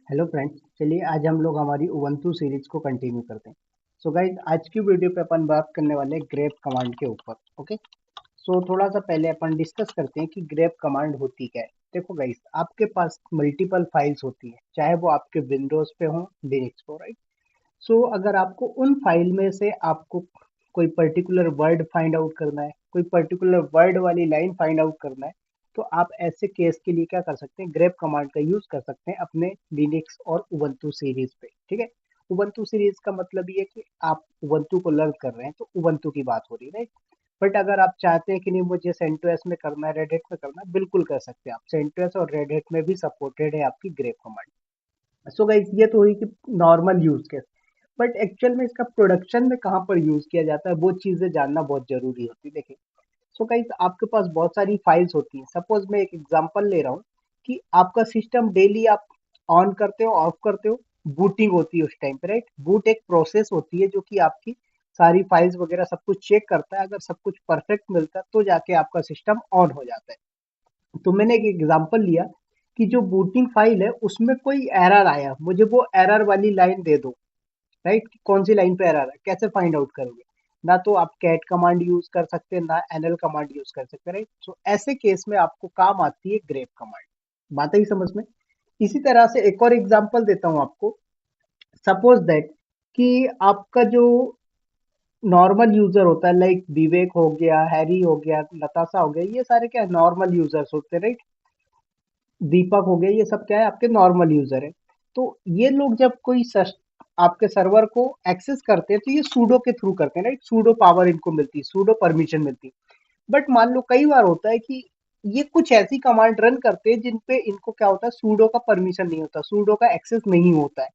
Hello friends, चलिए आज हम लोग हमारी उबंटू सीरीज को कंटिन्यू करते हैं। सो गाइज, आज की वीडियो पे अपन बात करने वाले हैं ग्रेप कमांड के ऊपर। ओके, सो थोड़ा सा पहले अपन डिस्कस करते हैं कि ग्रेप कमांड होती क्या है। देखो गाइज, आपके पास मल्टीपल फाइल्स होती हैं, चाहे वो आपके विंडोज पे हो, लिनक्स पे, राइट। सो अगर आपको उन फाइल में से आपको कोई पर्टिकुलर वर्ड फाइंड आउट करना है, कोई पर्टिकुलर वर्ड वाली लाइन फाइंड आउट करना है, तो आप ऐसे केस के लिए क्या कर सकते हैं, ग्रेप कमांड का यूज कर सकते हैं अपने लिनक्स और उबंटू सीरीज पे। ठीक है, उबंटू सीरीज का मतलब ये है कि आप उबंटू को लर्न कर रहे हैं, तो उबंटू की बात हो रही है, राइट। बट अगर आप चाहते हैं कि नहीं मुझे सेंटोस में करना है, रेड हैट में करना है, बिल्कुल कर सकते हैं आप। सेंटोस और रेड हैट में भी सपोर्टेड है आपकी ग्रेप कमांड। सो गाइस, ये तो हुई कि normal use case. But actual में इसका प्रोडक्शन में कहाँ पर यूज किया जाता है, वो चीजें जानना बहुत जरूरी होती है। देखिए, सो गाइस, आपके पास बहुत सारी फाइल्स होती हैं। सपोज मैं एक एग्जांपल ले रहा हूँ कि आपका सिस्टम डेली आप ऑन करते हो, ऑफ करते हो, बूटिंग होती है उस टाइम पे, राइट। बूट एक प्रोसेस होती है जो कि आपकी सारी फाइल्स वगैरह सब कुछ चेक करता है। अगर सब कुछ परफेक्ट मिलता है तो जाके आपका सिस्टम ऑन हो जाता है। तो मैंने एक एग्जांपल लिया कि जो बूटिंग फाइल है उसमें कोई एरर आया, मुझे वो एरर वाली लाइन दे दो, राइट। कौन सी लाइन पे एरर है, कैसे फाइंड आउट करोगे? ना तो आप कैट कमांड यूज कर सकते हैं, ना एनएल कमांड यूज कर सकते हैं, राइट। सो ऐसे केस में आपको काम आती है ग्रेप कमांड। बात ही समझ में। इसी तरह से एक और एग्जांपल देता हूं आपको। सपोज दैट कि आपका जो नॉर्मल यूजर होता है, लाइक विवेक हो गया, हैरी हो गया, नताशा हो गया, ये सारे क्या नॉर्मल यूजर्स होते हैं, राइट। दीपक हो गए, ये सब क्या है, आपके नॉर्मल यूजर है। तो ये लोग जब कोई आपके सर्वर को एक्सेस करते हैं तो ये सूडो के थ्रू करते हैं, राइट। सूडो पावर इनको मिलती है, सूडो परमिशन मिलती है। बट मान लो कई बार होता है कि ये कुछ ऐसी कमांड रन करते हैं जिन पे इनको क्या होता है, सूडो का परमिशन नहीं होता, सूडो का एक्सेस नहीं होता है।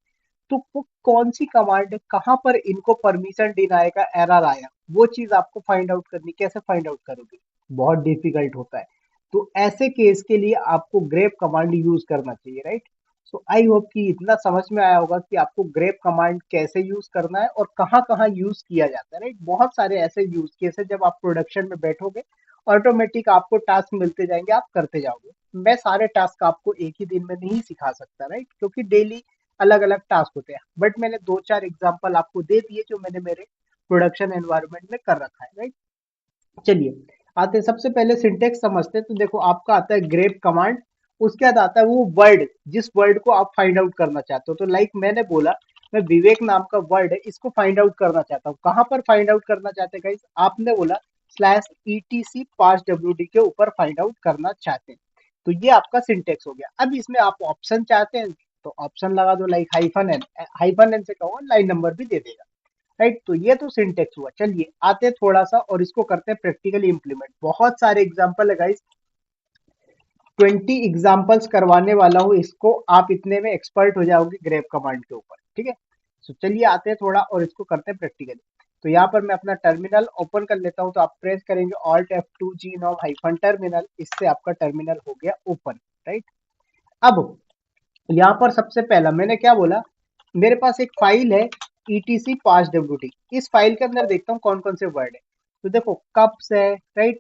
तो वो कौन सी कमांड है, कहां पर इनको परमिशन डिनाई का एरर आया, वो चीज आपको फाइंड आउट करनी। कैसे फाइंड आउट करोगे? बहुत डिफिकल्ट होता है। तो ऐसे केस के लिए आपको ग्रेप कमांड यूज करना चाहिए, राइट। सो आई होप कि इतना समझ में आया होगा कि आपको ग्रेप कमांड कैसे यूज करना है और कहाँ कहाँ यूज किया जाता है, राइट। बहुत सारे ऐसे यूज केस है, जब आप प्रोडक्शन में बैठोगे ऑटोमेटिक आपको टास्क मिलते जाएंगे, आप करते जाओगे। मैं सारे टास्क आपको एक ही दिन में नहीं सिखा सकता, राइट, क्योंकि डेली अलग अलग टास्क होते हैं। बट मैंने दो चार एग्जांपल आपको दे दिए जो मैंने मेरे प्रोडक्शन एनवायरनमेंट में कर रखा है, राइट। चलिए, आते हैं सबसे पहले सिंटेक्स समझते हैं। तो देखो, आपका आता है ग्रेप कमांड, उसके बाद आता है वो वर्ड जिस वर्ड को आप फाइंड आउट करना चाहते हो। तो लाइक मैंने बोला, मैं विवेक नाम का वर्ड है इसको फाइंड आउट करना चाहता हूँ। कहां पर फाइंड आउट करना चाहते हैं गाइस? आपने बोला स्लैश ईटीसी पास डब्ल्यूडी के ऊपर फाइंड आउट करना चाहते हैं। तो ये आपका सिंटेक्स हो गया। अब इसमें आप ऑप्शन चाहते हैं तो ऑप्शन लगा दो, like hyphen N. Hyphen N से क्या होगा, लाइन नंबर भी दे देगा, राइट। तो ये तो सिंटेक्स हुआ। चलिए आते हैं थोड़ा सा और इसको करते हैं प्रैक्टिकली इंप्लीमेंट। बहुत सारे एग्जांपल है गाइस, 20 एग्जांपल्स करवाने वाला हूँ इसको, आप इतने में एक्सपर्ट हो जाओगे ग्रेप कमांड के ऊपर, ठीक है। तो चलिए आते हैं थोड़ा और इसको करते हैं प्रैक्टिकली। तो यहाँ पर मैं अपना टर्मिनल ओपन कर लेता हूँ। तो आप प्रेस करेंगे ऑल्ट F2 जी नॉम हाइफन टर्मिनल, इससे आपका टर्मिनल हो गया ओपन, राइट। अब यहाँ पर सबसे पहला मैंने क्या बोला, मेरे पास एक फाइल है ईटीसी पास डब्ल्यू। इस फाइल के अंदर देखता हूँ कौन कौन से वर्ड है। तो देखो, कप्स है, राइट,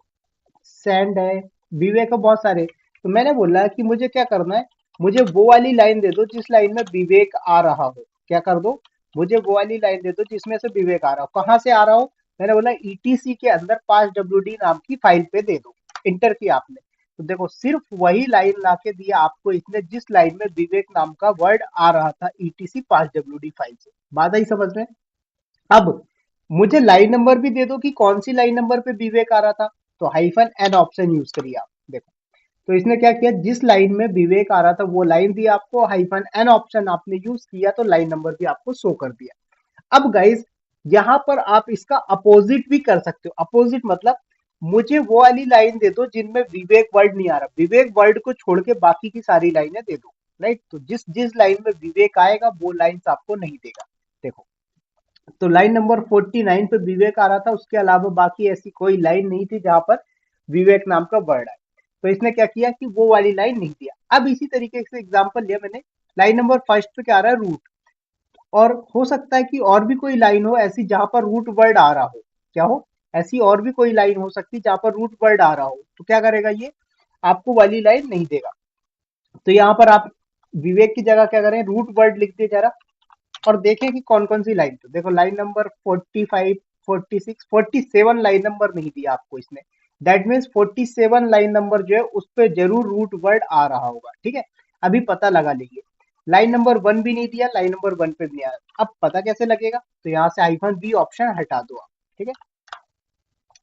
सैंड है, विवेक है, बहुत सारे। तो मैंने बोला कि मुझे क्या करना है, मुझे वो वाली लाइन दे दो जिस लाइन में विवेक आ रहा हो। क्या कर दो, मुझे वो वाली लाइन दे दो जिसमें से विवेक आ रहा हो। कहाँ से आ रहा हो? मैंने बोला ईटीसी के अंदर पास डब्ल्यू नाम की फाइल पे दे दो। इंटर किया आपने, तो देखो सिर्फ वही लाइन ला के दिया आपको इसने जिस लाइन में विवेक नाम का वर्ड आ रहा था ईटीसी पास डब्ल्यू फाइल से। बात आई समझ में? अब मुझे लाइन नंबर भी दे दो कि कौन सी लाइन नंबर पे विवेक आ रहा था। तो हाइफन एन ऑप्शन यूज करिए आप। देखो, तो इसने क्या किया, जिस लाइन में विवेक आ रहा था वो लाइन दिया आपको, हाइफन एन ऑप्शन आपने यूज किया तो लाइन नंबर भी आपको शो कर दिया। अब गाइस, यहां पर आप इसका अपोजिट भी कर सकते हो। अपोजिट मतलब मुझे वो वाली लाइन दे दो जिनमें विवेक वर्ड नहीं आ रहा, विवेक वर्ड को छोड़ के बाकी की सारी लाइनें दे दो, राइट। तो जिस जिस लाइन में विवेक आएगा वो लाइन्स आपको नहीं देगा। देखो, तो लाइन नंबर 49 पे विवेक आ रहा था, उसके अलावा बाकी ऐसी कोई लाइन नहीं थी जहां पर विवेक नाम का वर्ड आए। तो इसने क्या किया कि वो वाली लाइन नहीं दिया। अब इसी तरीके से एग्जांपल लिया मैंने, लाइन नंबर फर्स्ट पे क्या आ रहा है, रूट। और हो सकता है कि और भी कोई लाइन हो ऐसी जहां पर रूट वर्ड आ रहा हो। क्या हो, ऐसी और भी कोई लाइन हो सकती जहां पर रूट वर्ड आ रहा हो। तो क्या करेगा ये, आपको वाली लाइन नहीं देगा। तो यहाँ पर आप विवेक की जगह क्या करें, रूट वर्ड लिख दिए जरा, और देखें कि कौन कौन सी लाइन। तो देखो लाइन नंबर 45, 46, 47 लाइन नंबर नहीं दिया आपको इसने। दैट मीन्स 47 लाइन नंबर जो है उस पर जरूर रूट वर्ड आ रहा होगा। ठीक है, अभी पता लगा लीजिए। लाइन नंबर 1 भी नहीं दिया, लाइन नंबर 1 पे भी नहीं आया, अब पता कैसे लगेगा? तो यहाँ से हाइफन बी ऑप्शन हटा दो आप। ठीक है,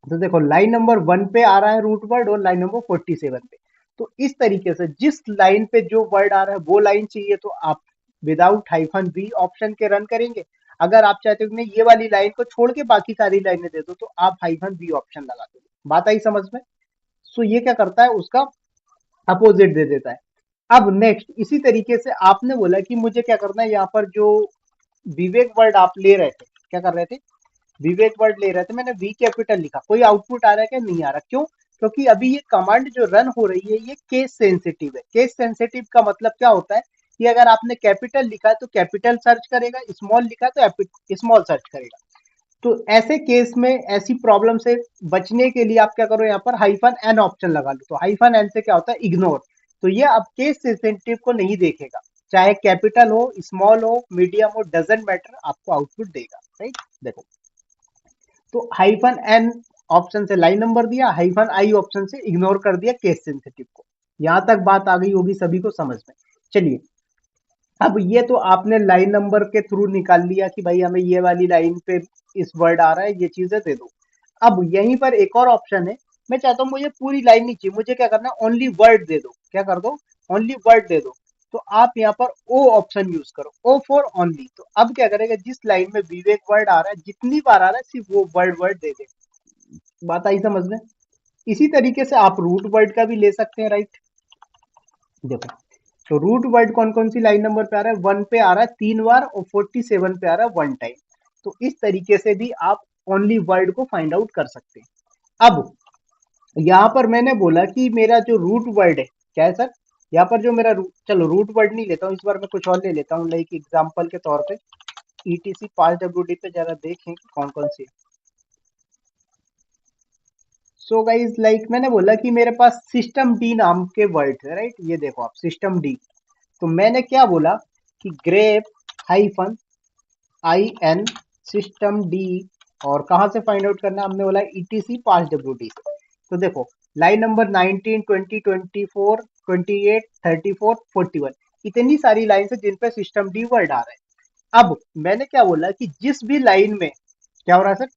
तो देखो लाइन नंबर 1 पे आ रहा है रूट वर्ड और लाइन नंबर 47 पे। तो इस तरीके से जिस लाइन पे जो वर्ड आ रहा है वो लाइन चाहिए तो आप विदाउट हाइफन बी ऑप्शन के रन करेंगे। अगर आप चाहते हो कि नहीं ये वाली लाइन को छोड़ के बाकी सारी लाइनें दे दो तो आप हाइफन बी ऑप्शन लगा दो। बात आई समझ में? सो ये क्या करता है, उसका अपोजिट दे देता है। अब नेक्स्ट इसी तरीके से आपने बोला कि मुझे क्या करना है, यहाँ पर जो विवेक वर्ड आप ले रहे थे, क्या कर रहे थे, विवेक वर्ड ले रहे थे, मैंने वी कैपिटल लिखा, कोई आउटपुट आ रहा है क्या? नहीं आ रहा। क्यों? क्योंकि अभी ये कमांड जो रन हो रही है ये केस सेंसिटिव है। केस सेंसिटिव का मतलब क्या होता है कि अगर आपने कैपिटल लिखा है तो कैपिटल सर्च करेगा, स्मॉल लिखा है तो स्मॉल सर्च करेगा। तो ऐसे केस में, ऐसी प्रॉब्लम से बचने के लिए आप क्या करो, यहाँ पर हाइफन एन ऑप्शन लगा लो। तो हाइफन एन से क्या होता है, इग्नोर। तो ये अब केस सेंसिटिव को नहीं देखेगा, चाहे कैपिटल हो, स्मॉल हो, मीडियम हो, डजेंट मैटर, आपको आउटपुट देगा। राइट, देखो तो हाइफन एन ऑप्शन से लाइन नंबर दिया, हाइफन आई ऑप्शन से इग्नोर कर दिया केस सेंसिटिव को। यहां तक बात आ गई होगी सभी को समझ में। चलिए, अब ये तो आपने लाइन नंबर के थ्रू निकाल लिया कि भाई हमें ये वाली लाइन पे इस वर्ड आ रहा है, ये चीजें दे दो। अब यहीं पर एक और ऑप्शन है, मैं चाहता हूँ मुझे पूरी लाइन नहीं चाहिए, मुझे क्या करना है, ओनली वर्ड दे दो। क्या कर दो, ओनली वर्ड दे दो। तो आप यहाँ पर ओ ऑप्शन यूज करो, ओ फॉर ओनली। तो अब क्या करेगा, जिस लाइन में विवेक वर्ड आ रहा है, जितनी बार आ रहा है सिर्फ वो वर्ड वर्ड दे दे। बात आई समझ में? इसी तरीके से आप रूट वर्ड का भी ले सकते हैं। राइट, देखो तो रूट वर्ड कौन कौन सी लाइन नंबर पे आ रहा है, 1 पे आ रहा है 3 बार और 47 पे आ रहा है 1 टाइम। तो इस तरीके से भी आप ओनली वर्ड को फाइंड आउट कर सकते हैं। अब यहाँ पर मैंने बोला कि मेरा जो रूट वर्ड है, क्या है सर, यहाँ पर जो मेरा चलो रूट वर्ड नहीं लेता हूँ इस बार, मैं कुछ और ले लेता हूँ, लाइक एग्जाम्पल के तौर पे ईटीसी 5WD पे जरा देखें कि कौन कौन सी। सो गाइज लाइक मैंने बोला कि मेरे पास सिस्टम डी नाम के वर्ड है। राइट, ये देखो आप सिस्टम डी। तो मैंने क्या बोला कि grep hyphen I N system D, और कहाँ से फाइंड आउट करना, हमने बोला ईटीसी 5WD से। तो देखो लाइन नंबर 19, 20, 24, 28, 34, 41, इतनी सारी लाइन है जिन पे सिस्टम डी वर्ड आ रहा है। अब मैंने क्या बोला कि जिस भी लाइन में क्या हो रहा है सर,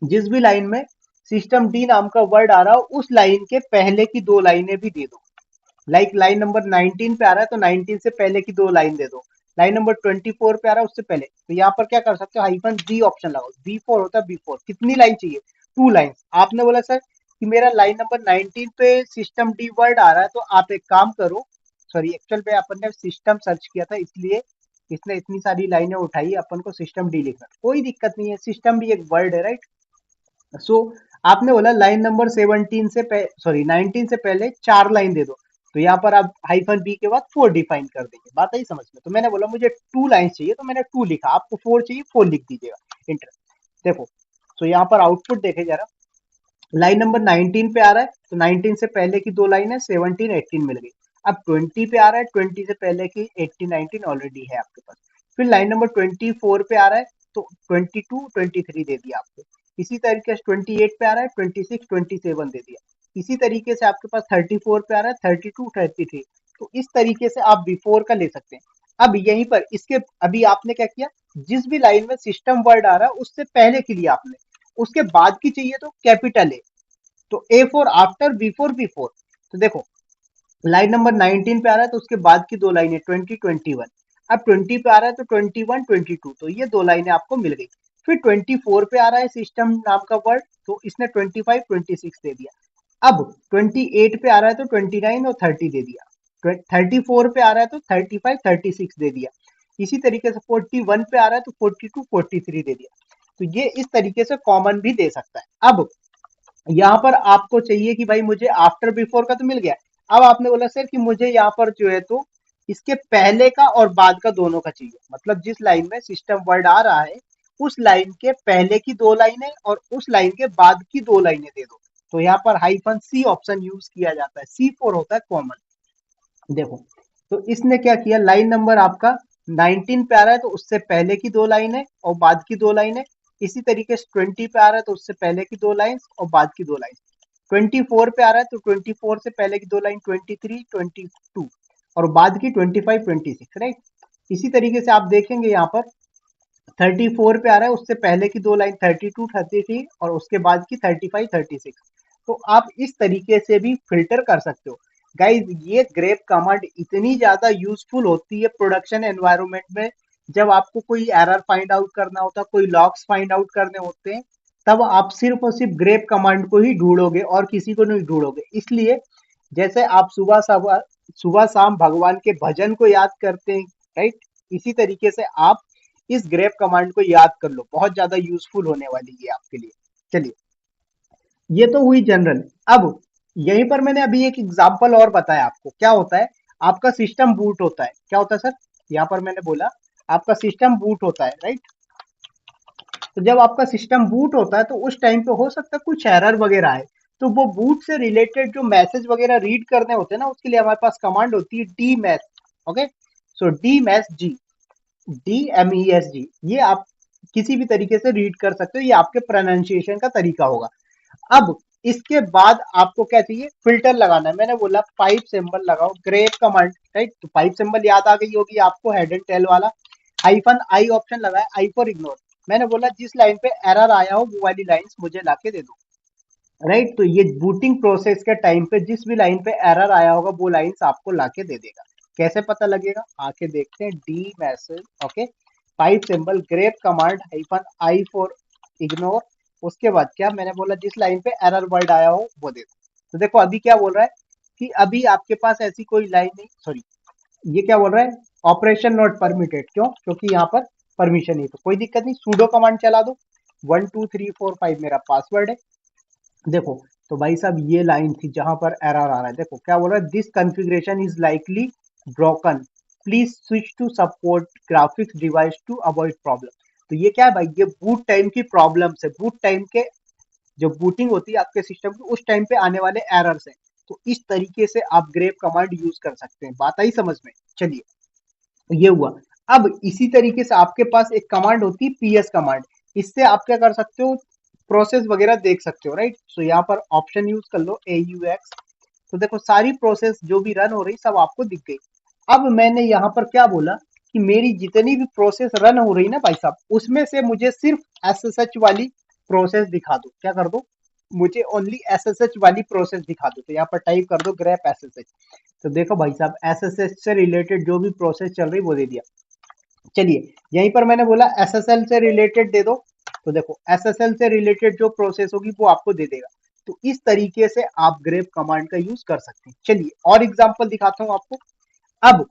जिस भी लाइन में सिस्टम डी नाम का वर्ड आ रहा हो उस लाइन के पहले की दो लाइनें भी दे दो। लाइक लाइन नंबर 19 पे आ रहा है तो 19 से पहले की दो लाइन दे दो। लाइन नंबर 24 पे आ रहा है उससे पहले, तो यहाँ पर क्या कर सकते हो, हाइफन बी ऑप्शन लगाओ। बी4 होता है, बी4 कितनी लाइन चाहिए, 2 लाइन। आपने बोला सर कि मेरा लाइन नंबर 19 पे सिस्टम डी वर्ड आ रहा है, तो आप एक काम करो, सॉरी एक्चुअल पे अपन ने सिस्टम सर्च किया था इसलिए इसने इतनी सारी लाइनें उठाई, अपन को सिस्टम डी लिखना, कोई दिक्कत नहीं है, सिस्टम भी एक वर्ड है। राइट, सो आपने बोला लाइन नंबर 17 से सॉरी 19 से पहले 4 लाइन दे दो। तो यहाँ पर आप हाइफन बी के बाद 4 डिफाइन कर देंगे। बात आई समझ में? तो मैंने बोला मुझे 2 लाइन चाहिए तो मैंने 2 लिखा, आपको 4 चाहिए 4 लिख दीजिएगा, इंटर। देखो तो यहाँ पर आउटपुट देखे जरा, लाइन नंबर 19 पे आ रहा है तो 19 से पहले की दो लाइन है, 17, 18 मिल गई। अब 20 पे आ रहा है, 20 से पहले की 18, 19 ऑलरेडी है आपके पास। फिर लाइन नंबर 24 पे आ रहा है तो 22, 23 दे दिया आपको। इसी तरीके से 28 पे आ रहा है, 26, 27 दे दिया। इसी तरीके से आपके पास 34 पे आ रहा है, 32, 33। तो इस तरीके से आप बिफोर का ले सकते हैं। अब यहीं पर इसके, अभी आपने क्या किया, जिस भी लाइन में सिस्टम वर्ड आ रहा है उससे पहले के लिए आपने, उसके बाद की चाहिए तो कैपिटल ए। तो A for after, B for before. तो देखो लाइन नंबर 19 पे आ रहा है तो उसके बाद की दो लाइनें 20, 21। अब 20 पे आ रहा है तो 21, 22, तो ये दो लाइनें आपको मिल गई। फिर 24 पे आ रहा है सिस्टम नाम का वर्ड, तो इसने 25, 26 दे दिया। अब 28 पे आ रहा है तो 29 और 30 दे दिया। 34 पे आ रहा है तो 35, 36 दे दिया। इसी तरीके से 41 पे आ रहा है तो 42, 43 दे दिया। तो ये इस तरीके से कॉमन भी दे सकता है। अब यहाँ पर आपको चाहिए कि भाई मुझे आफ्टर बिफोर का तो मिल गया। अब आपने बोला सर कि मुझे यहाँ पर जो है तो इसके पहले का और बाद का दोनों का चाहिए, मतलब जिस लाइन में सिस्टम वर्ड आ रहा है उस लाइन के पहले की दो लाइनें और उस लाइन के बाद की दो लाइनें दे दो। तो यहाँ पर हाइफन सी ऑप्शन यूज किया जाता है, C4 होता है कॉमन। देखो तो इसने क्या किया, लाइन नंबर आपका 19 पे आ रहा है तो उससे पहले की दो लाइन है और बाद की दो लाइन है। इसी तरीके से 20 पे आ रहा है तो उससे पहले की दो लाइन और बाद की दो लाइन। 24 पे आ रहा है तो 24 से पहले की दो लाइन 23, 22 और बाद की 25, 26, राइट। इसी तरीके से आप देखेंगे यहाँ पर 34 पे आ रहा है, उससे पहले की दो लाइन 32, 33 और उसके बाद की 35, 36। तो आप इस तरीके से भी फिल्टर कर सकते हो। गाइज ये ग्रेप कमांड इतनी ज्यादा यूजफुल होती है प्रोडक्शन एनवायरनमेंट में। जब आपको कोई एरर फाइंड आउट करना होता है, कोई लॉग्स फाइंड आउट करने होते हैं, तब आप सिर्फ और सिर्फ ग्रेप कमांड को ही ढूंढोगे और किसी को नहीं ढूंढोगे। इसलिए जैसे आप सुबह शाम भगवान के भजन को याद करते हैं, राइट, इसी तरीके से आप इस ग्रेप कमांड को याद कर लो, बहुत ज्यादा यूजफुल होने वाली है आपके लिए। चलिए, ये तो हुई जनरल। अब यहीं पर मैंने अभी एक एग्जांपल और बताया आपको। क्या होता है, आपका सिस्टम बूट होता है। क्या होता है सर, यहाँ पर मैंने बोला आपका सिस्टम बूट होता है, राइट। तो जब आपका सिस्टम बूट होता है तो उस टाइम पे हो सकता है कुछ एरर वगैरह आए, तो वो बूट से रिलेटेड जो मैसेज वगैरह रीड करने होते हैं ना, उसके लिए हमारे पास कमांड होती है डी मैस। ओके, सो डी मैस जी, DMESG, ये आप किसी भी तरीके से रीड कर सकते हो, ये आपके प्रोनाउंसिएशन का तरीका होगा। अब इसके बाद आपको क्या चाहिए, फिल्टर लगाना है। मैंने बोला पाइप सिंबल लगाओ, ग्रेप कमांड, राइट। तो पाइप सिंबल याद आ गई होगी आपको, हेड एंड टेल वाला। हाइफन आई ऑप्शन लगाया, आई फॉर इग्नोर। मैंने बोला जिस लाइन पे एरर आया हो वो वाली लाइंस मुझे लाके दे दो, राइट। तो ये बूटिंग प्रोसेस के टाइम पे जिस भी लाइन पे एरर आया होगा वो लाइंस आपको लाके दे देगा। कैसे पता लगेगा, आके देखते हैं। D message, okay, pipe symbol, grep command, hyphen I for ignore. उसके बाद क्या मैंने बोला, जिस लाइन पे एरर वर्ड आया हो वो दे दो। तो देखो अभी क्या बोल रहा है कि अभी आपके पास ऐसी कोई लाइन नहीं, सॉरी, ये क्या बोल रहा है, ऑपरेशन नॉट परमिटेड। क्यों, क्योंकि यहाँ पर परमिशन नहीं। तो कोई दिक्कत नहीं, सूडो कमांड चला दो। 1 2 3 4 5 मेरा पासवर्ड है। देखो, तो भाई साहब ये लाइन थी जहां पर एरर आ रहा है। देखो क्या बोल रहा है, this configuration is likely broken, please switch to support graphics device to avoid problem. तो ये क्या है भाई, ये बूट टाइम की प्रॉब्लम है, बूट टाइम के जो बूटिंग होती है आपके सिस्टम की उस टाइम पे आने वाले एरर्स हैं। तो इस तरीके से आप ग्रेप कमांड यूज कर सकते हैं। बात आई समझ में। चलिए, ये हुआ। अब इसी तरीके से आपके पास एक कमांड होती है पीएस कमांड। इससे आप क्या कर सकते हो, प्रोसेस वगैरह देख सकते हो, राइट। सो यहाँ पर ऑप्शन यूज कर लो AUX। तो देखो सारी प्रोसेस जो भी रन हो रही सब आपको दिख गई। अब मैंने यहाँ पर क्या बोला कि मेरी जितनी भी प्रोसेस रन हो रही ना भाई साहब, उसमें से मुझे सिर्फ SSH वाली प्रोसेस दिखा दो। क्या कर दो, मुझे ओनली SSH वाली प्रोसेस दिखा दो। तो यहाँ पर टाइप कर दो ग्रेप SSH। तो देखो भाई साहब SSH से रिलेटेड जो भी प्रोसेस चल रही वो दे दिया। चलिए, यहीं पर मैंने बोला SSL से रिलेटेड दे दो। तो देखो SSL से रिलेटेड जो प्रोसेस होगी वो आपको दे देगा। तो इस तरीके से आप ग्रेप कमांड का यूज कर सकते हैं। चलिए और एग्जांपल दिखाता हूं आपको। अब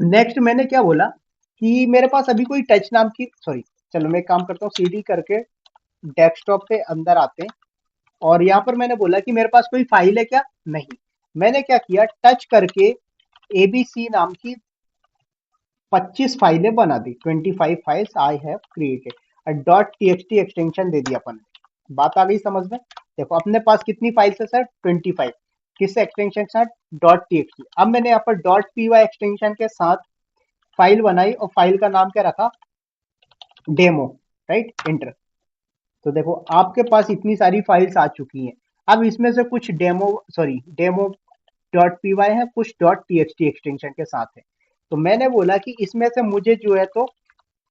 नेक्स्ट मैंने क्या बोला कि मेरे पास अभी कोई टच नाम की, सॉरी, चलो मैं एक काम करता हूँ, CD करके डेस्कटॉप पे अंदर आते हैं। और यहाँ पर मैंने बोला कि मेरे पास कोई फाइल है क्या, नहीं। मैंने क्या किया, टच करके ABC नाम की 25 फाइलें बना दी। 25 files I have created. .txt extension दे दिया अपन ने। बात आ गई समझ में। देखो अपने पास कितनी फाइल्स है सर, 25। किस एक्सटेंशन के साथ, .txt। अब मैंने यहाँ पर .py एक्सटेंशन के साथ फाइल बनाई और फाइल का नाम क्या रखा, डेमो, राइट, एंटर। तो देखो आपके पास इतनी सारी फाइल्स आ चुकी हैं। अब इसमें से कुछ डेमो .py है, कुछ .txt एक्सटेंशन के साथ है। तो मैंने बोला कि इसमें से मुझे जो है तो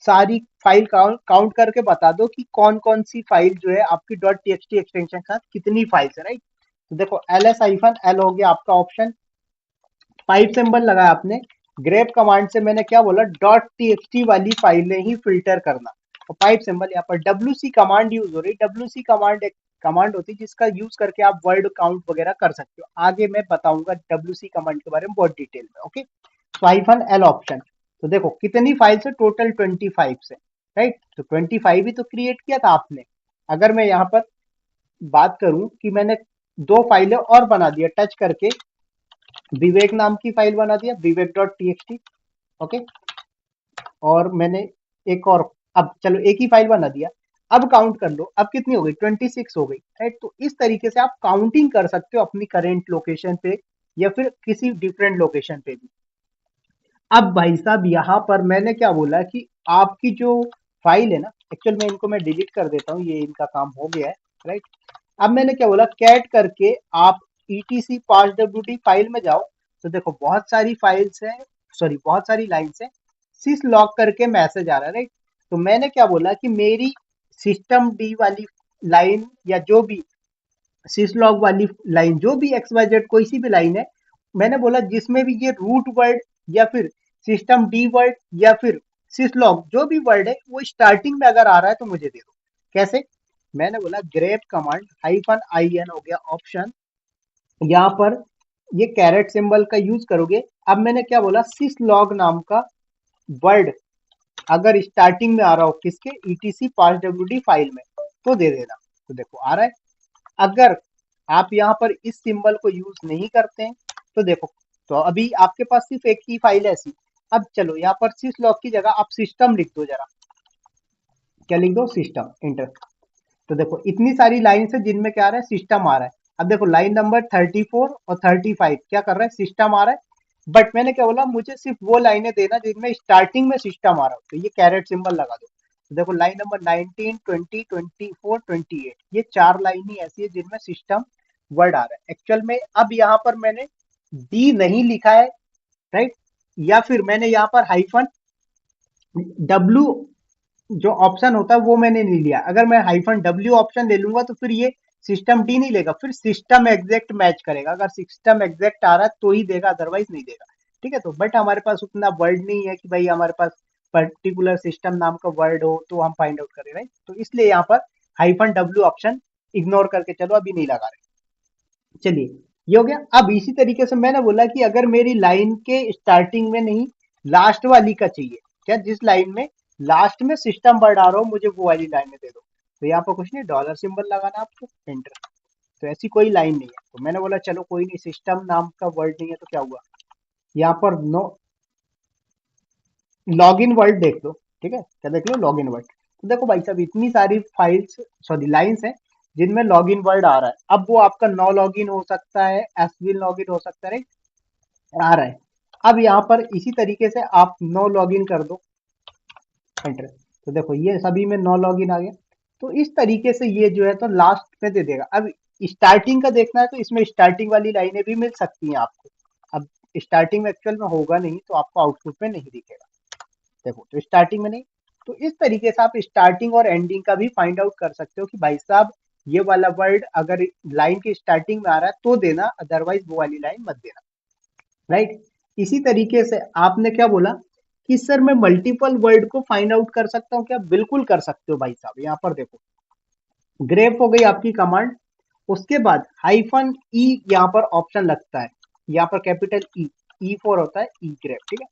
सारी फाइल काउंट करके बता दो कि कौन कौन सी फाइल जो है आपकी .txt एक्सटेंशन के साथ कितनी फाइल्स है, राइट। तो देखो ls-l हो गया आपका ऑप्शन। पाइप सिंबल लगाया आपने। ग्रेप कमांड से मैंने क्या बोला, .txt वाली फाइलें ही फिल्टर करना। और पाइप सिंबल यहाँ पर WC कमांड यूज हो रही। WC कमांड एक कमांड होती है जिसका यूज करके आप वर्ड काउंट वगैरह कर सकते हो। आगे मैं बताऊंगा WC कमांड के बारे में बहुत डिटेल में, ओके। -L option. तो देखो कितनी फाइल्स है, टोटल 25 से, राइट। तो 25 ही तो क्रिएट किया था आपने। अगर मैं यहाँ पर बात करूं कि मैंने दो फाइलें और बना दिया, टच करके विवेक नाम की फाइल बना दिया, विवेक.txt, ओके। और मैंने एक और, अब चलो एक ही फाइल बना दिया। अब काउंट कर लो, अब कितनी हो गई, 26 हो गई, राइट। तो इस तरीके से आप काउंटिंग कर सकते हो अपनी करेंट लोकेशन पे या फिर किसी डिफरेंट लोकेशन पे भी। अब भाई साहब यहाँ पर मैंने क्या बोला कि आपकी जो फाइल है ना, एक्चुअल में इनको मैं डिलीट कर देता हूँ, ये इनका काम हो गया है, राइट। अब मैंने क्या बोला, कैट करके आप ईटीसी पास डब्ल्यूडी फाइल में जाओ। तो देखो बहुत सारी फाइल्स हैं, सॉरी बहुत सारी लाइन्स हैं, सिस लॉग करके मैसेज आ रहा है, राइट। तो मैंने क्या बोला कि मेरी सिस्टम डी वाली लाइन या जो भी सिसलॉग वाली लाइन, जो भी एक्स वाई जेड कोई सी भी लाइन है, मैंने बोला जिसमें भी ये रूट वर्ड या फिर सिस्टम डी वर्ड या फिर सिसलॉग जो भी वर्ड है वो स्टार्टिंग में अगर आ रहा है तो मुझे दे दो। कैसे? मैंने बोला grep command hyphen I N हो गया ऑप्शन, यहाँ पर ये कैरेट सिंबल का यूज करोगे। अब मैंने क्या बोला, सिसलॉग नाम का वर्ड अगर स्टार्टिंग में आ रहा हो किसके, ईटीसी पास डब्ल्यू फाइल में, तो दे देना। तो देखो आ रहा है। अगर आप यहाँ पर इस सिंबल को यूज नहीं करते हैं तो देखो, तो अभी आपके पास सिर्फ एक ही फाइल है ऐसी। अब चलो यहाँ पर सिस लॉग की जगह आप सिस्टम लिख दो जरा। क्या लिख दो? System, inter. तो देखो इतनी सारी लाइन है जिनमें क्या आ रहा है, सिस्टम आ रहा है। अब देखो लाइन नंबर 34 और 35 क्या कर रहा है, सिस्टम आ रहा है। बट मैंने क्या बोला, मुझे सिर्फ वो लाइनें देना जिनमें स्टार्टिंग में सिस्टम आ रहा हो, तो ये कैरेट सिंबल लगा दो। तो देखो लाइन नंबर 19, 20, 24, 28, ये चार लाइन ही ऐसी है जिनमें सिस्टम वर्ड आ रहा है एक्चुअल में। अब यहाँ पर मैंने डी नहीं लिखा है, राइट, या फिर मैंने यहाँ पर हाइफन डब्ल्यू जो ऑप्शन होता है वो मैंने नहीं लिया। अगर मैं हाइफन डब्ल्यू ऑप्शन ले लूंगा तो फिर ये सिस्टम डी नहीं लेगा, फिर सिस्टम एग्जैक्ट मैच करेगा। अगर सिस्टम एग्जैक्ट आ रहा है तो ही देगा, अदरवाइज नहीं देगा। ठीक है, तो बट हमारे पास उतना वर्ड नहीं है कि भाई हमारे पास पर्टिकुलर सिस्टम नाम का वर्ड हो तो हम फाइंड आउट करें, राइट। तो इसलिए यहाँ पर हाइफन डब्ल्यू ऑप्शन इग्नोर करके चलो, अभी नहीं लगा रहे। चलिए, ये हो गया। अब इसी तरीके से मैंने बोला कि अगर मेरी लाइन के स्टार्टिंग में नहीं, लास्ट वाली का चाहिए, क्या जिस लाइन में लास्ट में सिस्टम वर्ड आ रहा हो मुझे वो वाली लाइन में दे दो। तो यहाँ पर कुछ नहीं, डॉलर सिंबल लगाना आपको, एंटर। तो ऐसी कोई लाइन नहीं है, तो मैंने बोला चलो कोई नहीं, सिस्टम नाम का वर्ड नहीं है तो क्या हुआ, यहाँ पर नो लॉग इन वर्ड देख लो। ठीक है, क्या देख लो, लॉग इन वर्ड। तो देखो भाई साहब इतनी सारी फाइल्स, सॉरी लाइन्स हैं जिनमें लॉग इन वर्ड आ रहा है। अब वो आपका नो लॉग इन हो सकता है, एस विल लॉग इन हो सकता है, आ रहा है। अब यहाँ पर इसी तरीके से आप नो लॉगिन कर दो, एंटर। तो देखो ये सभी में नो लॉगिन आ गया। तो इस तरीके से ये जो है तो लास्ट में दे देगा। अब स्टार्टिंग का देखना है तो इसमें स्टार्टिंग वाली लाइनें भी मिल सकती हैं आपको। अब स्टार्टिंग में एक्चुअल में होगा नहीं तो आपको आउटपुट में नहीं दिखेगा। देखो तो स्टार्टिंग में नहीं। तो इस तरीके से आप स्टार्टिंग और एंडिंग का भी फाइंड आउट कर सकते हो कि भाई साहब ये वाला वर्ड अगर लाइन की स्टार्टिंग में आ रहा है तो देना, अदरवाइज वो वाली लाइन मत देना, राइट। इसी तरीके से आपने क्या बोला कि सर मैं मल्टीपल वर्ड को फाइंड आउट कर सकता हूँ क्या? बिल्कुल कर सकते हो भाई साहब। यहाँ पर देखो ग्रेप हो गई आपकी कमांड, उसके बाद हाइफन ई यहाँ पर ऑप्शन लगता है, यहाँ पर कैपिटल ई फॉर होता है ई ग्रेप, ठीक है,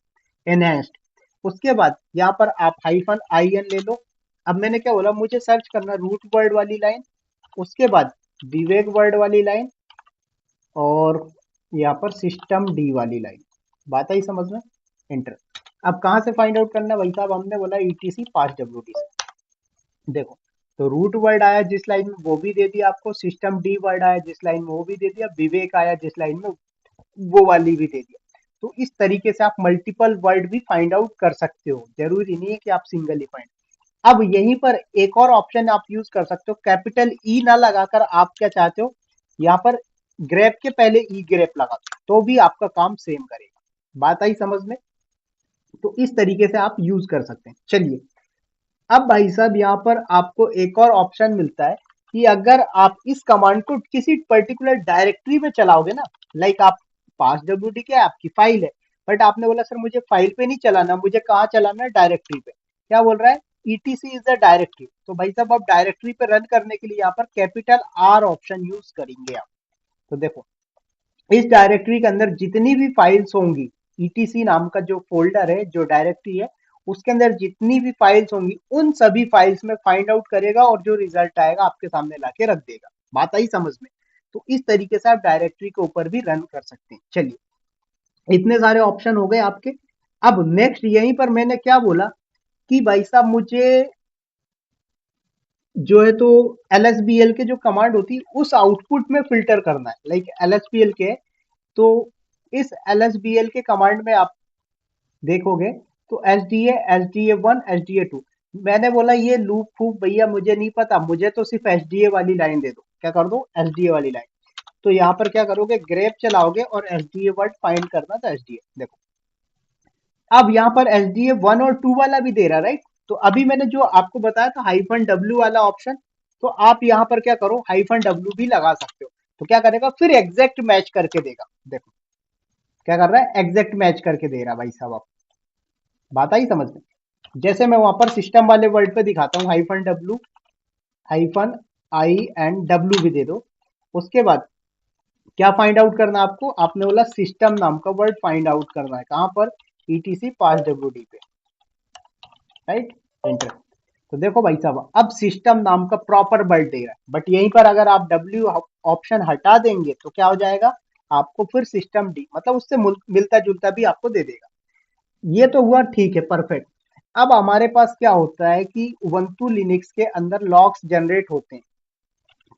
एनहेंस्ड। उसके बाद यहाँ पर आप हाइफन आई एन ले लो। अब मैंने क्या बोला, मुझे सर्च करना रूट वर्ड वाली लाइन, उसके बाद विवेक वर्ड वाली लाइन, और यहाँ पर सिस्टम डी वाली लाइन। बात आई समझ में, एंटर। अब कहाँ से फाइंड आउट करना है भाई साहब, हमने बोला ईटीसी पास डब्ल्यूडी से। देखो तो रूट वर्ड आया जिस लाइन में वो भी दे दिया आपको, सिस्टम डी वर्ड आया जिस लाइन में वो भी दे दिया, विवेक आया जिस लाइन में वो वाली भी दे दिया। तो इस तरीके से आप मल्टीपल वर्ड भी फाइंड आउट कर सकते हो, जरूरी नहीं है कि आप सिंगल ही फाइंड। अब यहीं पर एक और ऑप्शन आप यूज कर सकते हो, कैपिटल ई ना लगाकर आप क्या चाहते हो, यहाँ पर ग्रेप के पहले ई ग्रेप लगा दो तो भी आपका काम सेम करेगा। बात आई समझ में? तो इस तरीके से आप यूज कर सकते हैं। चलिए, अब भाई साहब यहाँ पर आपको एक और ऑप्शन मिलता है कि अगर आप इस कमांड को किसी पर्टिकुलर डायरेक्टरी में चलाओगे ना, लाइक आप पास डब्ल्यूडी के आपकी फाइल है, बट आपने बोला सर मुझे फाइल पे नहीं चलाना, मुझे कहाँ चलाना है, डायरेक्टरी पे। क्या बोल रहा है, ईटीसी इज द डायरेक्टरी। तो भाई साहब आप डायरेक्टरी पे रन करने के लिए यहाँ पर कैपिटल आर ऑप्शन यूज करेंगे आप। तो देखो इस डायरेक्टरी के अंदर जितनी भी फाइल्स होंगी, ईटीसी नाम का जो फोल्डर है, जो डायरेक्टरी है, उसके अंदर जितनी भी फाइल्स होंगी उन सभी फाइल्स में फाइंड आउट करेगा और जो रिजल्ट आएगा आपके सामने लाके रख देगा। बात आई समझ में? तो इस तरीके से आप डायरेक्टरी के ऊपर भी रन कर सकते हैं। चलिए, इतने सारे ऑप्शन हो गए आपके। अब नेक्स्ट यहीं पर मैंने क्या बोला कि भाई साहब मुझे जो है तो एलएसबीएल के जो कमांड होती है उस आउटपुट में फिल्टर करना है, लाइक एलएसबीएल के। तो इस एलएसबीएल के कमांड में आप देखोगे तो S D A 1 S D A 2। मैंने बोला ये लूप फूप भैया मुझे नहीं पता, मुझे तो सिर्फ एस डी ए वाली लाइन दे दो। क्या कर दो, एस डी ए वाली लाइन। तो यहाँ पर क्या करोगे, ग्रेप चलाओगे और S D a word find करना था, एस डी ए देखो। अब यहाँ पर एस डी ए 1 और 2 वाला भी दे रहा, राइट। तो अभी मैंने जो आपको बताया था हाइफन डब्ल्यू वाला ऑप्शन, तो आप यहाँ पर क्या करो, हाइफन डब्ल्यू भी लगा सकते हो। तो क्या करेगा, फिर एग्जैक्ट मैच करके देगा। देखो क्या कर रहा है, एग्जैक्ट मैच करके दे रहा भाई साहब। आप बात आई समझ में। जैसे मैं वहां पर सिस्टम वाले वर्ड पे दिखाता हूँ, hyphen W, hyphen I and W भी दे दो। उसके बाद क्या फाइंड आउट करना है आपको, आपने बोला सिस्टम नाम का वर्ड फाइंड आउट करना है, कहां पर, ईटीसी पास डब्ल्यूडी पे, राइट, एंटर। तो देखो भाई साहब, अब सिस्टम नाम का प्रॉपर वर्ड दे रहा है, बट यहीं पर अगर आप डब्ल्यू ऑप्शन हटा देंगे तो क्या हो जाएगा, आपको फिर सिस्टम डी मतलब उससे मिलता जुलता भी आपको दे देगा। ये तो हुआ, ठीक है, परफेक्ट। अब हमारे पास क्या होता है कि उबंटू लिनक्स के अंदर लॉग्स जनरेट होते हैं।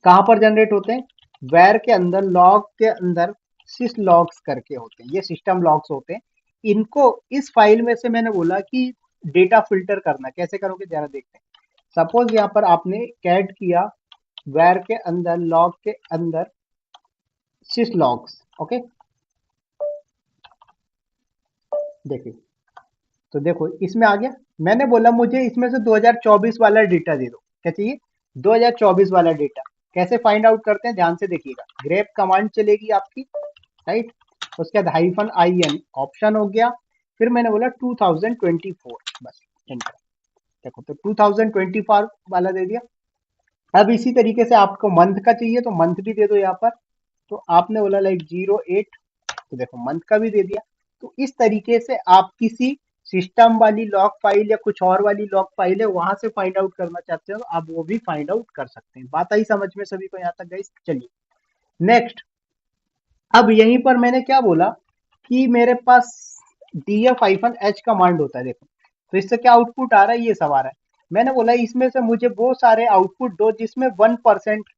कहां पर जनरेट होते हैं, वेर के अंदर, लॉग के अंदर सिस लॉग्स करके होते हैं, ये सिस्टम लॉग्स होते हैं। इनको इस फाइल में से मैंने बोला कि डेटा फिल्टर करना, कैसे करोगे जरा देखते हैं। सपोज यहाँ पर आपने कैट किया वेर के अंदर, लॉग के अंदर सिस लॉग्स, ओके। देखिए, तो देखो इसमें आ गया। मैंने बोला मुझे इसमें से 2024 वाला डेटा दे दो, क्या चाहिए, 2024 वाला डेटा। कैसे फाइंड आउट करते हैं, ध्यान से देखिएगा। ग्रेप कमांड चलेगी आपकी, राइट। उसके बाद हाइफन आई एन ऑप्शन हो गया। फिर मैंने बोला 2024, बस एंटर। देखो तो 2024 वाला दे दिया। अब इसी तरीके से आपको मंथ का चाहिए तो मंथ भी दे दो यहाँ पर। तो आपने बोला लाइक 08, तो देखो मंथ का भी दे दिया। तो इस तरीके से आप किसी सिस्टम वाली लॉग फाइल या कुछ और वाली लॉग फाइल है वहां से फाइंड आउट करना चाहते हो, आप वो भी फाइंड आउट कर सकते हैं। बात आई समझ में सभी को यहाँ तक गाइस, चलिए नेक्स्ट। अब यहीं पर मैंने क्या बोला कि मेरे पास df एच कमांड होता है, देखो। तो इससे क्या आउटपुट आ रहा है, ये सब आ रहा है। मैंने बोला इसमें से मुझे वो सारे आउटपुट दो जिसमें 1%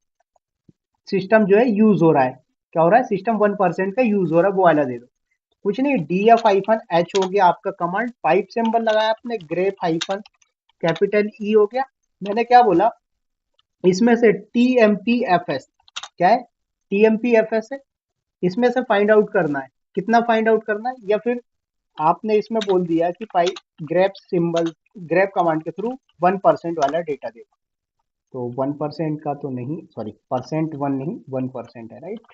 सिस्टम जो है यूज हो रहा है। क्या हो रहा है, सिस्टम 1% का यूज हो रहा है, वो वाला दे दो। कुछ नहीं, df-h हो गया आपका कमांड, पाइप सिंबल लगाया आपने, ग्रेप हाइफन कैपिटल ई हो गया। मैंने क्या बोला, इसमें से tmpfs, क्या है, tmpfs है, इसमें से फाइंड आउट करना है। कितना फाइंड आउट करना है, या फिर आपने इसमें बोल दिया कि pipe grep symbol, grep command के थ्रू 1% वाला डेटा दे। तो 1% का तो नहीं, सॉरी, परसेंट 1 नहीं, 1% है, राइट।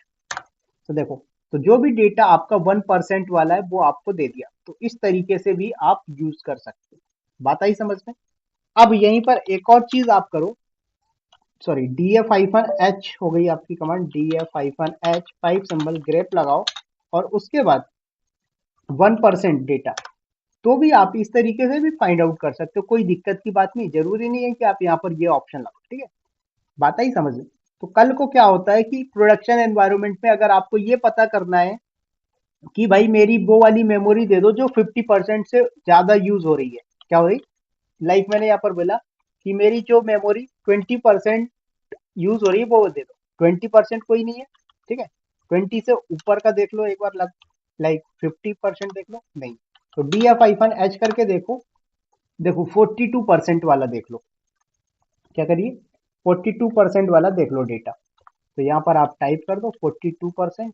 तो देखो, तो जो भी डेटा आपका 1% वाला है वो आपको दे दिया। तो इस तरीके से भी आप यूज कर सकते हैं। बात आई समझ में। अब यहीं पर एक और चीज आप करो, सॉरी, df-h हो गई आपकी command, df-h pipe symbol grep लगाओ, और उसके बाद 1% डेटा। तो भी आप इस तरीके से भी फाइंड आउट कर सकते हो, कोई दिक्कत की बात नहीं, जरूरी नहीं है कि आप यहाँ पर ये ऑप्शन लगाओ, ठीक है। बात आई समझ में। तो कल को क्या होता है कि प्रोडक्शन एनवायरनमेंट में अगर आपको ये पता करना है कि भाई मेरी वो वाली मेमोरी दे दो जो 50% से ज्यादा यूज हो रही है, क्या हो रही, लाइक मैंने यहाँ पर बोला कि मेरी जो मेमोरी 20% यूज हो रही है वो दे दो। 20% कोई नहीं है, ठीक है। 20 से ऊपर का देख लो एक बार, लाइक 50% देख लो, नहीं। तो df-h करके देखो, देखो 42% वाला देख लो। क्या करिए, 42% वाला देख लो डेटा। तो यहाँ पर आप टाइप कर दो 42%,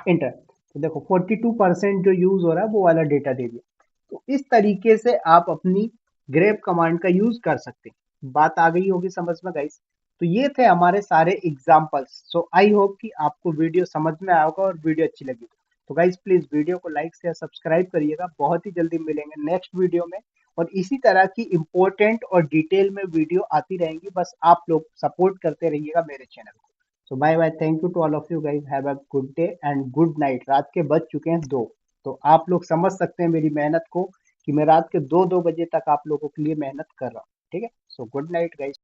इंटर। तो देखो 42% जो यूज हो रहा है वो वाला डेटा दे दिया। तो इस तरीके से आप अपनी ग्रेप कमांड का यूज कर सकते हैं। बात आ गई होगी समझ में गाइस। तो ये थे हमारे सारे एग्जांपल्स। सो आई होप कि आपको वीडियो समझ में आया होगा और वीडियो अच्छी लगी। तो गाइस प्लीज वीडियो को लाइक शेयर सब्सक्राइब करिएगा। बहुत ही जल्दी मिलेंगे नेक्स्ट वीडियो में, और इसी तरह की इंपॉर्टेंट और डिटेल में वीडियो आती रहेंगी। बस आप लोग सपोर्ट करते रहिएगा मेरे चैनल को। So bye bye, thank you to all of you guys, have a good day and good night. रात के बज चुके हैं 2, तो आप लोग समझ सकते हैं मेरी मेहनत को कि मैं रात के 2-2 बजे तक आप लोगों के लिए मेहनत कर रहा हूँ, ठीक है। So good night guys.